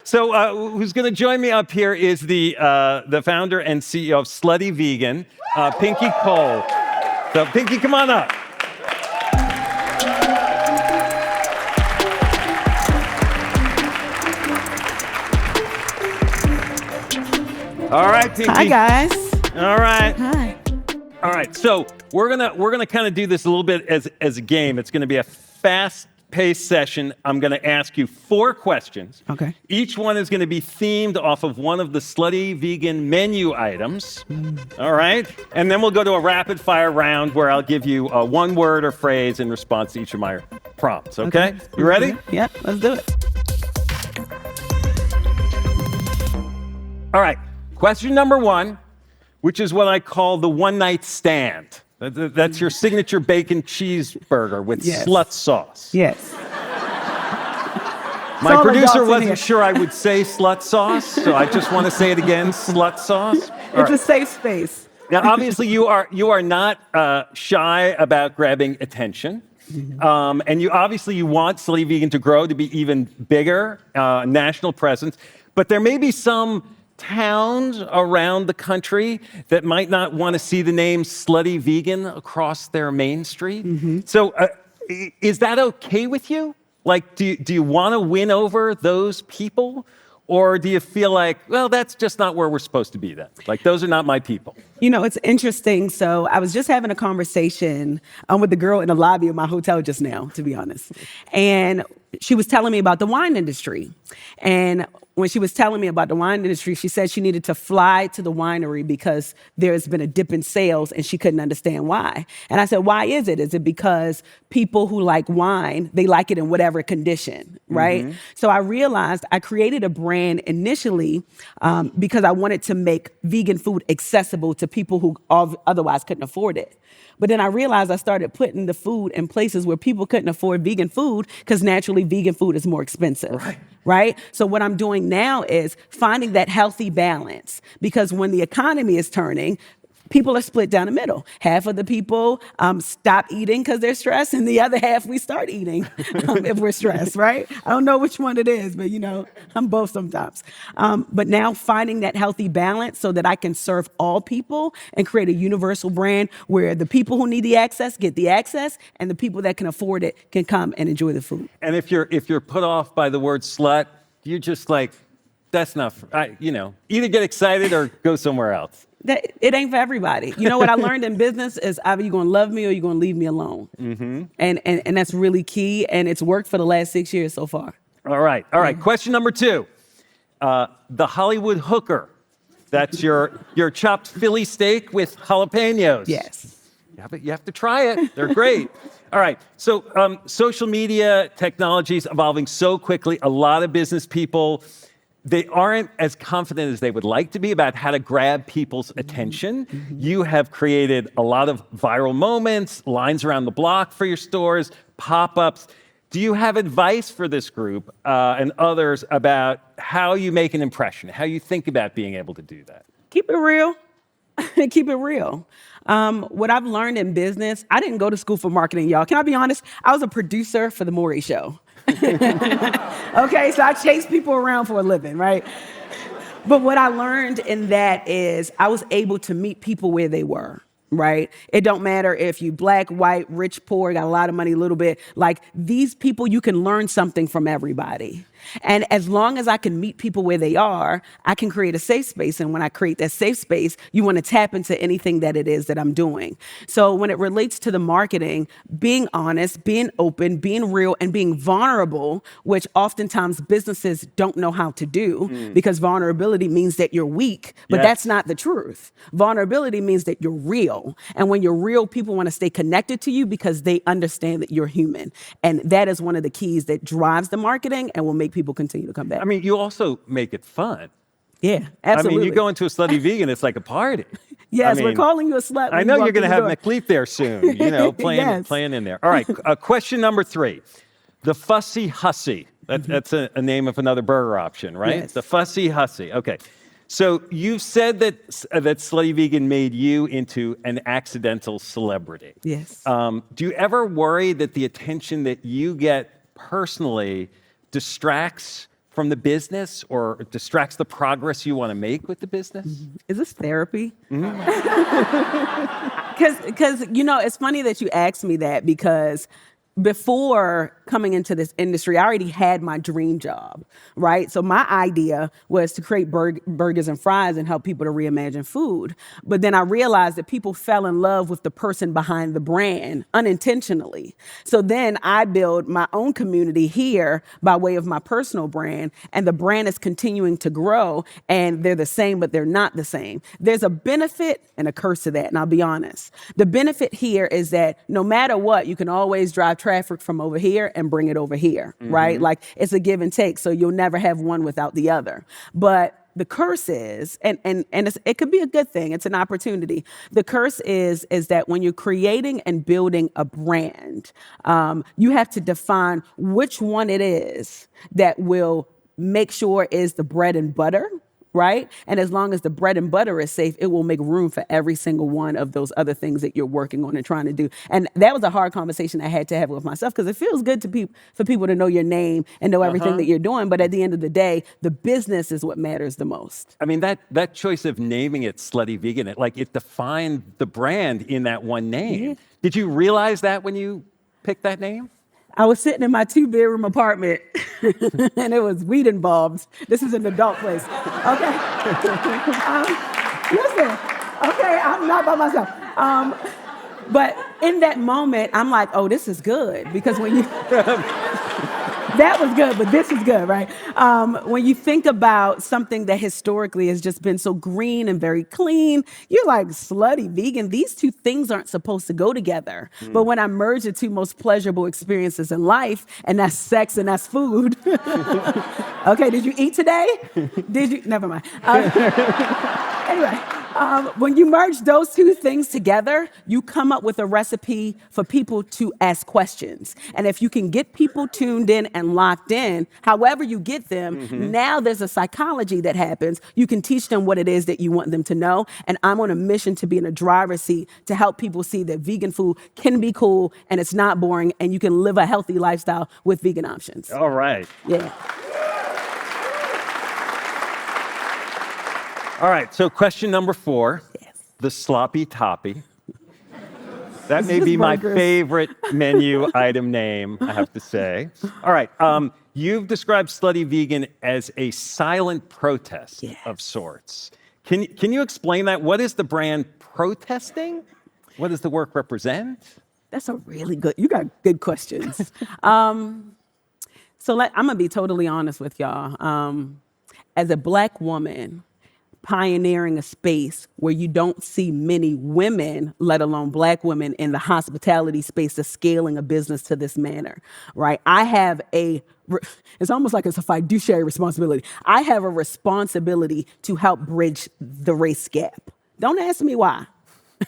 So who's going to join me up here is the founder and CEO of Slutty Vegan, Pinky Cole. So Pinky, come on up. All right, Pinky. Hi, guys. All right. Hi. All right. So we're gonna kind of do this a little bit as a game. It's going to be a fast-paced session. I'm going to ask you 4 questions. Okay. Each one is going to be themed off of one of the Slutty Vegan menu items. All right. And then we'll go to a rapid-fire round where I'll give you one word or phrase in response to each of my prompts. Okay? You ready? Yep. Let's do it. All right. Question number 1, which is what I call the one-night stand. That's your signature bacon cheeseburger with slut sauce. Yes. My producer wasn't sure I would say slut sauce, so I just want to say it again, slut sauce. It's a safe space. Now, obviously, you are not shy about grabbing attention. And you want Slutty Vegan to grow to be even bigger, national presence. But there may be some towns around the country that might not want to see the name Slutty Vegan across their main street. So is that okay with you? Like, do you want to win over those people? Or do you feel like, well, that's just not where we're supposed to be then? Like, those are not my people. You know, it's interesting. So I was just having a conversation with the girl in the lobby of my hotel just now, to be honest. And she was telling me about the wine industry. And when she was telling me about the wine industry, she said she needed to fly to the winery because there's been a dip in sales and she couldn't understand why. And I said, why is it? Is it because people who like wine, they like it in whatever condition, right? So I realized I created a brand initially because I wanted to make vegan food accessible to people who otherwise couldn't afford it. But then I realized I started putting the food in places where people couldn't afford vegan food because naturally vegan food is more expensive, right? So what I'm doing now is finding that healthy balance because when the economy is turning, people are split down the middle. Half of the people stop eating because they're stressed, and the other half, we start eating if we're stressed, right? I don't know which one it is, but, I'm both sometimes. But now finding that healthy balance so that I can serve all people and create a universal brand where the people who need the access get the access, and the people that can afford it can come and enjoy the food. And if you're put off by the word slut, you're just like, that's not, either get excited or go somewhere else. It ain't for everybody. You know what I learned in business is either you're going to love me or you're going to leave me alone. And that's really key. And it's worked for the last 6 years so far. All right. Question number 2. The Hollywood hooker. That's your chopped Philly steak with jalapenos. Yes. You have to try it. They're great. All right. So social media technology is evolving so quickly. A lot of business people, they aren't as confident as they would like to be about how to grab people's attention. You have created a lot of viral moments, lines around the block for your stores, pop-ups. Do you have advice for this group and others about how you make an impression, how you think about being able to do that? Keep it real. Keep it real. What I've learned in business, I didn't go to school for marketing, y'all. Can I be honest? I was a producer for The Maury Show. Okay, so I chase people around for a living, right? But what I learned in that is I was able to meet people where they were, right? It don't matter if you black, white, rich, poor, got a lot of money, a little bit. Like these people, you can learn something from everybody. And as long as I can meet people where they are, I can create a safe space. And when I create that safe space, you want to tap into anything that it is that I'm doing. So when it relates to the marketing, being honest, being open, being real, and being vulnerable, which oftentimes businesses don't know how to do because vulnerability means that you're weak, but that's not the truth. Vulnerability means that you're real. And when you're real, people want to stay connected to you because they understand that you're human. And that is one of the keys that drives the marketing and will make people continue to come back. I mean, you also make it fun. Yeah, absolutely. I mean, you go into a Slutty Vegan, it's like a party. Yes, we're calling you a slut. I know you're going to have McLeep there soon, playing in there. All right, question number 3. The Fussy Hussy. That's a name of another burger option, right? Yes. The Fussy Hussy. Okay. So you've said that Slutty Vegan made you into an accidental celebrity. Yes. Do you ever worry that the attention that you get personally distracts from the business or distracts the progress you want to make with the business? Is this therapy? Because it's funny that you asked me that, because before coming into this industry, I already had my dream job, right? So my idea was to create burgers and fries and help people to reimagine food. But then I realized that people fell in love with the person behind the brand unintentionally. So then I built my own community here by way of my personal brand, and the brand is continuing to grow, and they're the same, but they're not the same. There's a benefit and a curse to that, and I'll be honest. The benefit here is that no matter what, you can always drive traffic from over here and bring it over here, right? Like, it's a give and take, so you'll never have one without the other. But the curse is, and it could be a good thing, it's an opportunity. The curse is that when you're creating and building a brand, you have to define which one it is that will make sure is the bread and butter, right? And as long as the bread and butter is safe, it will make room for every single one of those other things that you're working on and trying to do. And that was a hard conversation I had to have with myself, because it feels good for people to know your name and know everything that you're doing. But at the end of the day, the business is what matters the most. I mean, that choice of naming it Slutty Vegan, it defined the brand in that one name. Yeah. Did you realize that when you picked that name? I was sitting in my 2-bedroom apartment and it was weed involved. This is an adult place. Okay. Listen, okay, I'm not by myself. But in that moment, I'm like, oh, this is good. Because when you... That was good, but this is good, right? When you think about something that historically has just been so green and very clean, you're like, Slutty Vegan, these two things aren't supposed to go together. But when I merge the two most pleasurable experiences in life, and that's sex and that's food. Okay, did you eat today? Did you? Never mind. Anyway, when you merge those two things together, you come up with a recipe for people to ask questions. And if you can get people tuned in and locked in, however you get them, now there's a psychology that happens. You can teach them what it is that you want them to know. And I'm on a mission to be in a driver's seat to help people see that vegan food can be cool and it's not boring, and you can live a healthy lifestyle with vegan options. All right. Yeah. All right, so question number 4, Yes. the sloppy toppy. That may be my favorite menu item name, I have to say. All right, you've described Slutty Vegan as a silent protest of sorts. Can you explain that? What is the brand protesting? What does the work represent? That's a really good, you got good questions. I'm gonna be totally honest with y'all. As a Black woman, pioneering a space where you don't see many women, let alone Black women, in the hospitality space of scaling a business to this manner, right? It's almost like it's a fiduciary responsibility. I have a responsibility to help bridge the race gap. Don't ask me why.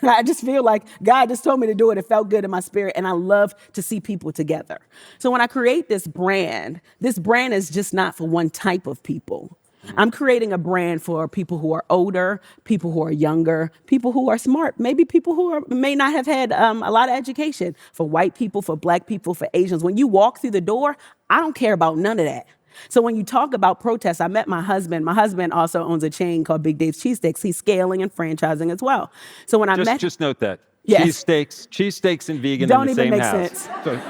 I just feel like God just told me to do it. It felt good in my spirit, and I love to see people together. So when I create this brand is just not for one type of people. I'm creating a brand for people who are older, people who are younger, people who are smart, maybe people who may not have had a lot of education, for white people, for Black people, for Asians. When you walk through the door, I don't care about none of that. So when you talk about protests, I met my husband. My husband also owns a chain called Big Dave's Cheesesteaks. He's scaling and franchising as well. So when Just note that. Yes. Cheesesteaks and vegan don't in the even same make house. sense.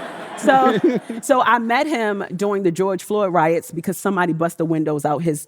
So I met him during the George Floyd riots because somebody busted the windows out his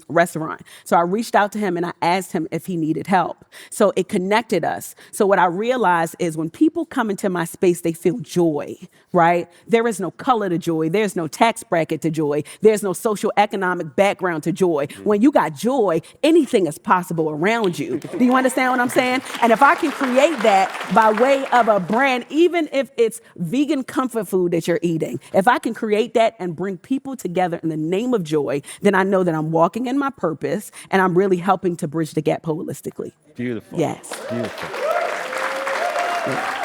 restaurant. So I reached out to him and I asked him if he needed help. So it connected us. So what I realized is when people come into my space, they feel joy, right? There is no color to joy. There's no tax bracket to joy. There's no social economic background to joy. When you got joy, anything is possible around you. Do you understand what I'm saying? And if I can create that by way of a brand, even if it's vegan comfort food that you're eating, if I can create that and bring people together in the name of joy, then I know that I'm walking in my purpose and I'm really helping to bridge the gap holistically. Beautiful. Yes. Beautiful. Yeah.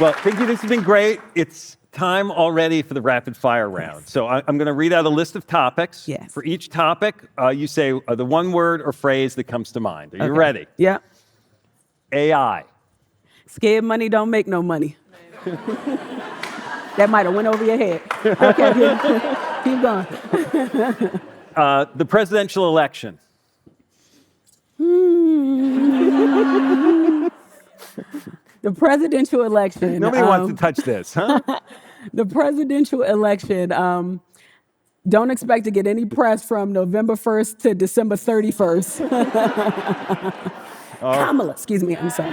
Well, thank you. This has been great. It's time already for the rapid fire round. Yes. So I'm going to read out a list of topics. Yes. For each topic, you say the one word or phrase that comes to mind. Are you ready? Yeah. AI. Scared money don't make no money. That might have went over your head. Okay. Keep going. The presidential election. The presidential election. Nobody wants to touch this, huh? The presidential election. Don't expect to get any press from November 1st to December 31st. Kamala, excuse me, I'm sorry.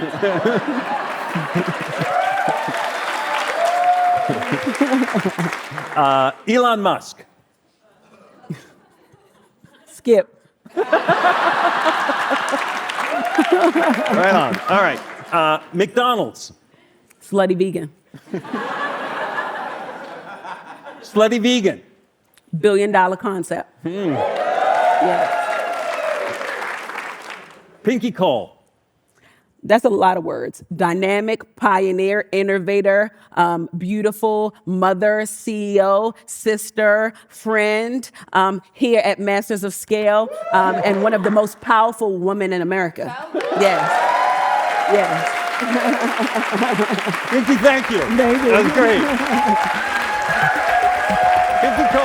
Elon Musk. Skip. Right on. All right. McDonald's. Slutty Vegan. Slutty Vegan. $1 billion concept. Yeah. Pinky Cole. That's a lot of words. Dynamic, pioneer, innovator, beautiful, mother, CEO, sister, friend, here at Masters of Scale, and one of the most powerful women in America. Yes. Yes. Pinky, thank you. Thank you. That was great. Pinky Cole.